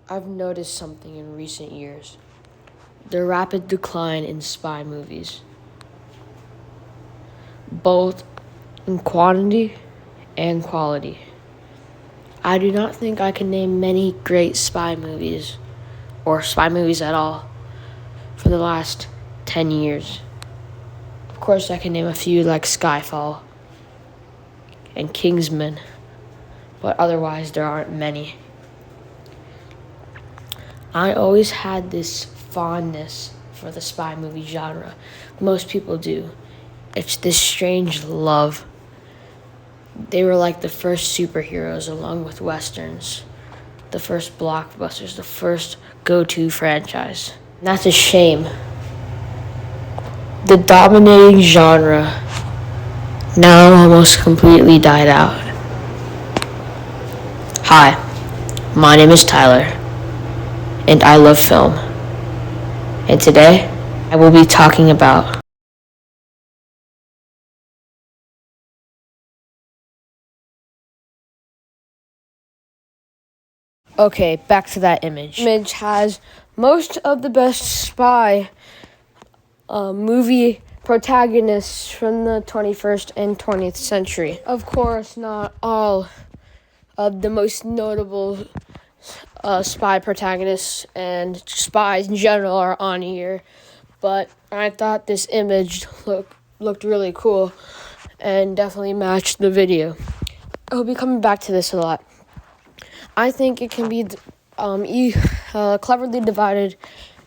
I've noticed something in recent years: the rapid decline in spy movies, both in quantity and quality. I do not think I can name many great spy movies, or spy movies at all, for the last 10 years. Of course, I can name a few like Skyfall and Kingsman, but otherwise, there aren't many. I always had this fondness for the spy movie genre. Most people do. It's this strange love. They were like the first superheroes along with westerns, the first blockbusters, the first go-to franchise. And that's a shame. The dominating genre now almost completely died out. Hi, my name is Tyler, and I love film. And today, I will be talking about Okay, back to that image. Image has most of the best spy movie protagonists from the 21st and 20th century. Of course, not all of the most notable spy protagonists and spies in general are on here, but I thought this image looked really cool and definitely matched the video. I'll be coming back to this a lot. I think it can be cleverly divided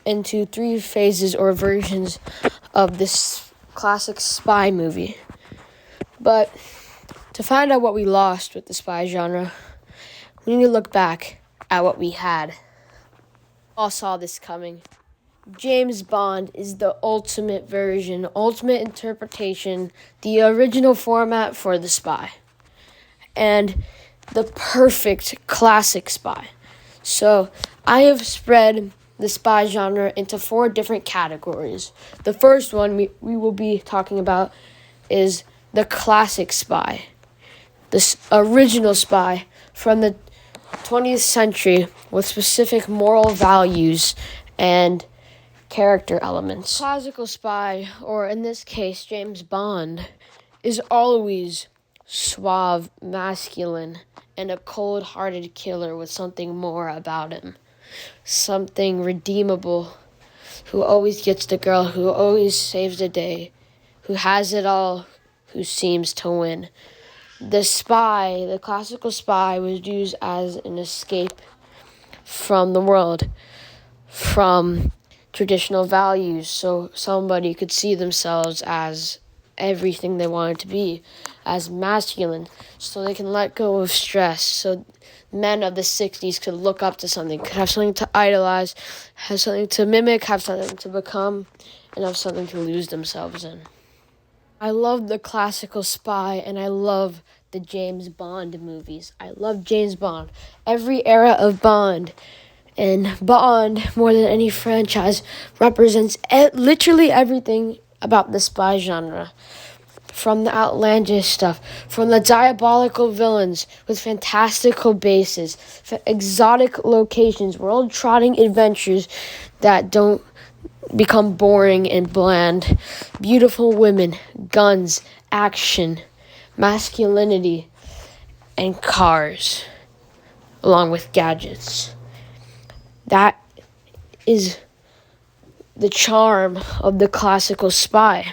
into 3 phases or versions of this classic spy movie. But to find out what we lost with the spy genre, we need to look back at what we had. All saw this coming. James Bond is the ultimate version, ultimate interpretation, the original format for the spy, and the perfect classic spy. So I have spread the spy genre into 4 different categories. The first one we will be talking about is the classic spy, the original spy from the 20th century with specific moral values and character elements. Classical spy, or in this case, James Bond, is always suave, masculine, and a cold-hearted killer with something more about him. Something redeemable, who always gets the girl, who always saves the day, who has it all, who seems to win. The spy, the classical spy, was used as an escape from the world, from traditional values, so somebody could see themselves as everything they wanted to be, as masculine, so they can let go of stress, so men of the 60s could look up to something, could have something to idolize, have something to mimic, have something to become, and have something to lose themselves in. I love the classical spy, and I love the James Bond movies. I love James Bond. Every era of Bond, and Bond, more than any franchise, represents literally everything about the spy genre. From the outlandish stuff, from the diabolical villains with fantastical bases, exotic locations, world-trotting adventures that don't become boring and bland, beautiful women, guns, action, masculinity, and cars, along with gadgets. That is the charm of the classical spy.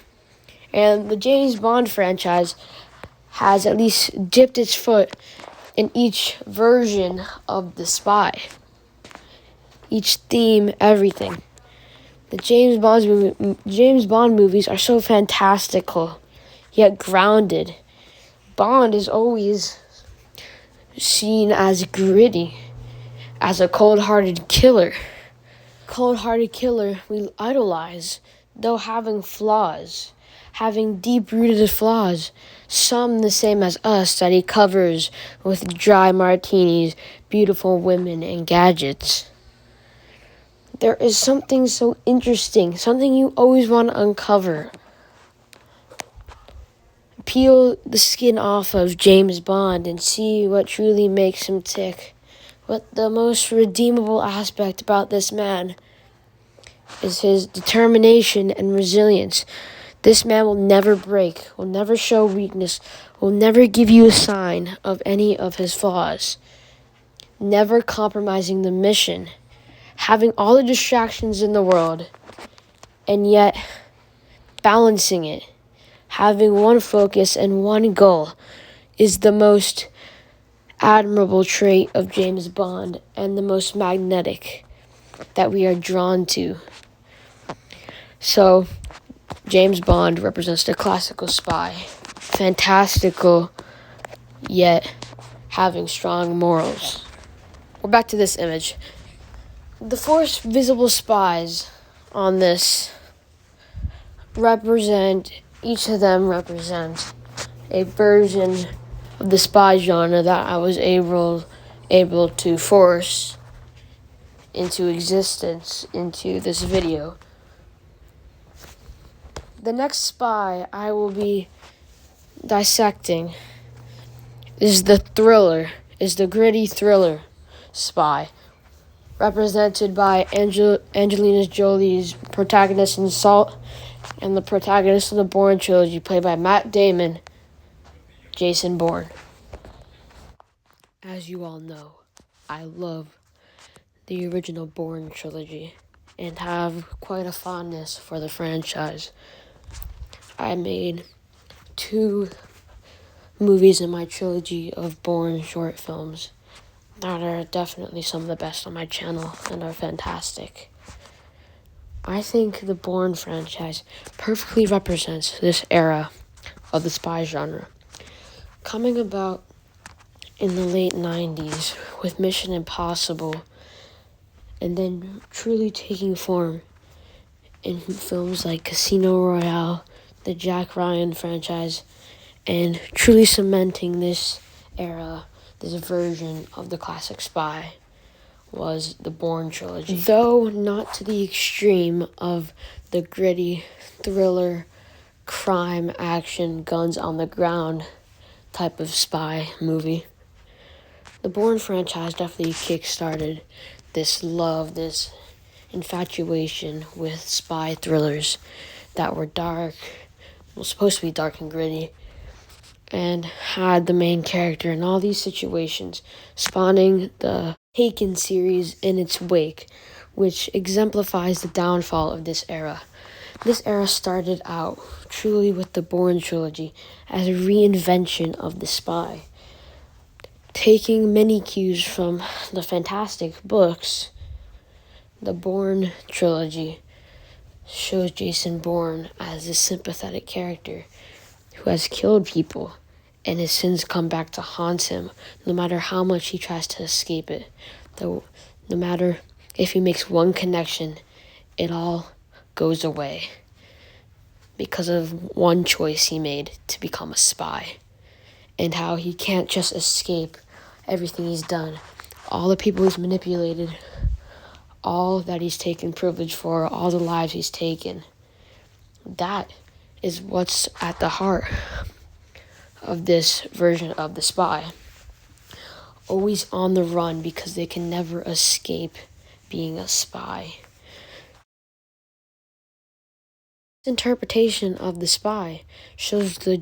And the James Bond franchise has at least dipped its foot in each version of the spy. Each theme, everything. The James Bond movies are so fantastical, yet grounded. Bond is always seen as gritty, as a cold-hearted killer. Cold-hearted killer we idolize, though having flaws, having deep-rooted flaws, some the same as us that he covers with dry martinis, beautiful women, and gadgets. There is something so interesting, something you always want to uncover. Peel the skin off of James Bond and see what truly makes him tick. But the most redeemable aspect about this man is his determination and resilience. This man will never break, will never show weakness, will never give you a sign of any of his flaws, never compromising the mission, having all the distractions in the world, and yet balancing it, having one focus and one goal, is the most admirable trait of James Bond and the most magnetic that we are drawn to. So, James Bond represents the classical spy, fantastical, yet having strong morals. We're back to this image. The four visible spies on this each of them represent a version of the spy genre that I was able to force into existence into this video. The next spy I will be dissecting is the gritty thriller spy, represented by Angelina Jolie's protagonist in Salt and the protagonist of the Bourne Trilogy, played by Matt Damon, Jason Bourne. As you all know, I love the original Bourne Trilogy and have quite a fondness for the franchise. I made 2 movies in my trilogy of Bourne short films that are definitely some of the best on my channel and are fantastic. I think the Bourne franchise perfectly represents this era of the spy genre, coming about in the late 90s with Mission Impossible, and then truly taking form in films like Casino Royale, the Jack Ryan franchise, and truly cementing this era, this version of the classic spy, was the Bourne Trilogy. Though not to the extreme of the gritty thriller, crime, action, guns on the ground type of spy movie, the Bourne franchise definitely kickstarted this love, this infatuation with spy thrillers that were dark, supposed to be dark and gritty, and had the main character in all these situations, spawning the Taken series in its wake, which exemplifies the downfall of this era. This era started out truly with the Bourne Trilogy as a reinvention of the spy, taking many cues from the fantastic books. The Bourne Trilogy shows Jason Bourne as a sympathetic character who has killed people, and his sins come back to haunt him no matter how much he tries to escape it. No matter if he makes one connection, it all goes away because of one choice he made to become a spy, and how he can't just escape everything he's done, all the people he's manipulated, all that he's taken privilege for, all the lives he's taken. That is what's at the heart of this version of the spy. Always on the run because they can never escape being a spy. This interpretation of the spy shows the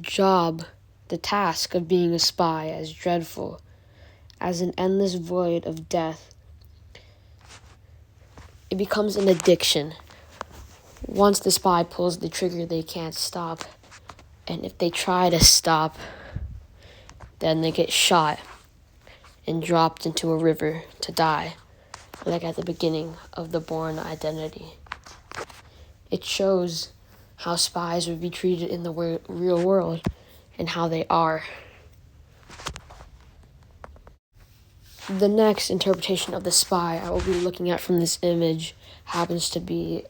task of being a spy as dreadful, as an endless void of death. It becomes an addiction. Once the spy pulls the trigger, they can't stop. And if they try to stop, then they get shot and dropped into a river to die, like at the beginning of the Bourne Identity. It shows how spies would be treated in the real world and how they are. The next interpretation of the spy I will be looking at from this image happens to be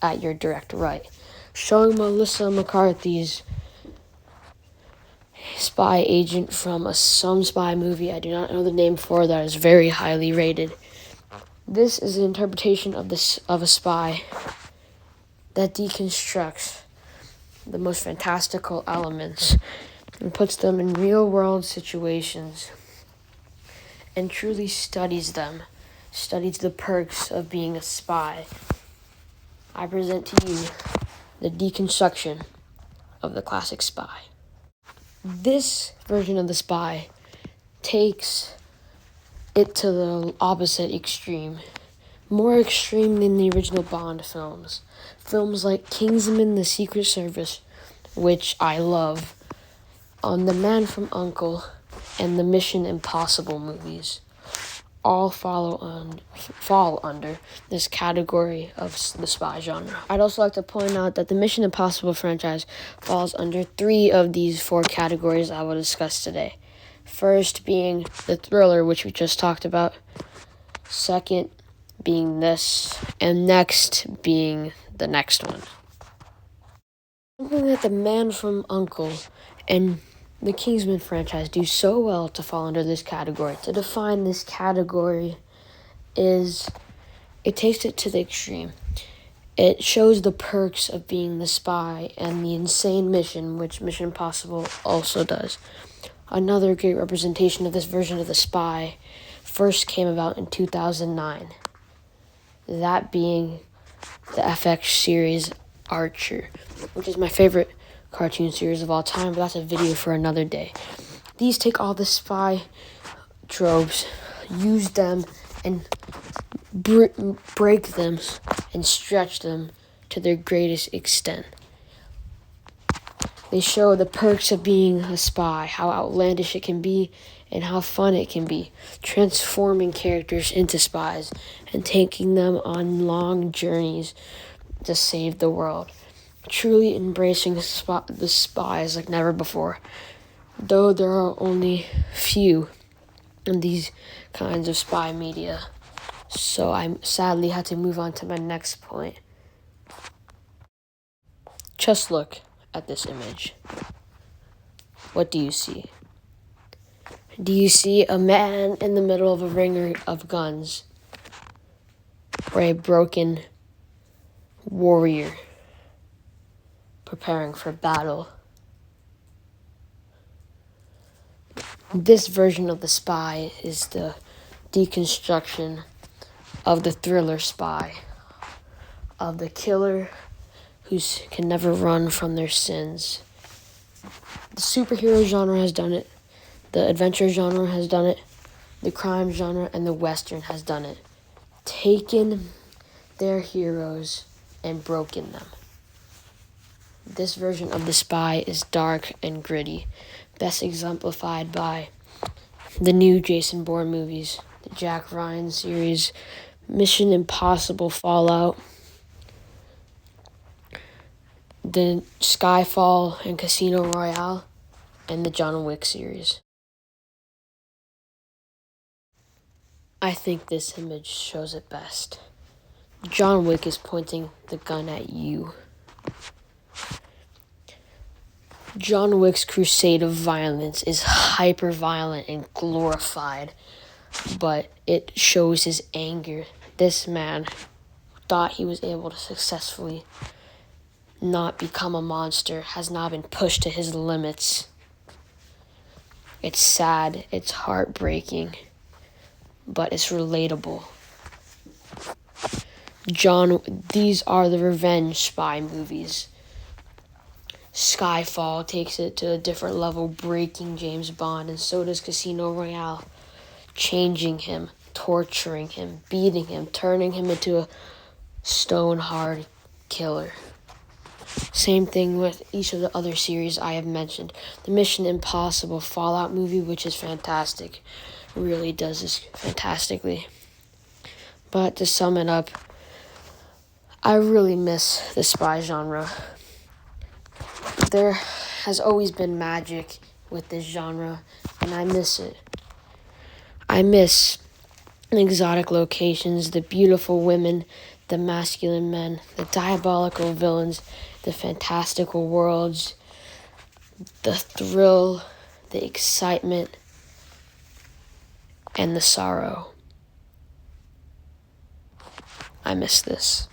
at your direct right, showing Melissa McCarthy's spy agent from some spy movie I do not know the name for that is very highly rated. This is an interpretation of a spy that deconstructs the most fantastical elements and puts them in real world situations and truly studies them, studies the perks of being a spy. I present to you the deconstruction of the classic spy. This version of the spy takes it to the opposite extreme, more extreme than the original Bond films. Films like Kingsman: The Secret Service, which I love, The Man from U.N.C.L.E., and the Mission Impossible movies all fall under this category of the spy genre. I'd also like to point out that the Mission Impossible franchise falls under 3 of these 4 categories I will discuss today. First being the thriller, which we just talked about. Second being this, and next being the next one. Something that The Man from U.N.C.L.E. and the Kingsman franchise do so well to fall under this category, to define this category, is it takes it to the extreme. It shows the perks of being the spy and the insane mission, which Mission Impossible also does. Another great representation of this version of the spy first came about in 2009. That being the FX series Archer, which is my favorite cartoon series of all time, but that's a video for another day. These take all the spy tropes, use them, and break them and stretch them to their greatest extent. They show the perks of being a spy, how outlandish it can be, and how fun it can be, transforming characters into spies and taking them on long journeys to save the world. Truly embracing the spies like never before, though there are only few in these kinds of spy media. So I sadly had to move on to my next point. Just look at this image. What do you see? Do you see a man in the middle of a ring of guns, or a broken warrior preparing for battle? This version of the spy is the deconstruction of the thriller spy, of the killer who can never run from their sins. The superhero genre has done it, the adventure genre has done it, the crime genre and the western has done it. Taken their heroes and broken them. This version of the spy is dark and gritty, best exemplified by the new Jason Bourne movies, the Jack Ryan series, Mission Impossible Fallout, the Skyfall and Casino Royale, and the John Wick series. I think this image shows it best. John Wick is pointing the gun at you. John Wick's crusade of violence is hyper-violent and glorified, but it shows his anger. This man thought he was able to successfully not become a monster, has now been pushed to his limits. It's sad, it's heartbreaking, but it's relatable. These are the revenge spy movies. Skyfall takes it to a different level, breaking James Bond, and so does Casino Royale, changing him, torturing him, beating him, turning him into a stone-hard killer. Same thing with each of the other series I have mentioned. The Mission Impossible Fallout movie, which is fantastic, really does this fantastically. But to sum it up, I really miss the spy genre. There has always been magic with this genre, and I miss it. I miss exotic locations, the beautiful women, the masculine men, the diabolical villains, the fantastical worlds, the thrill, the excitement, and the sorrow. I miss this.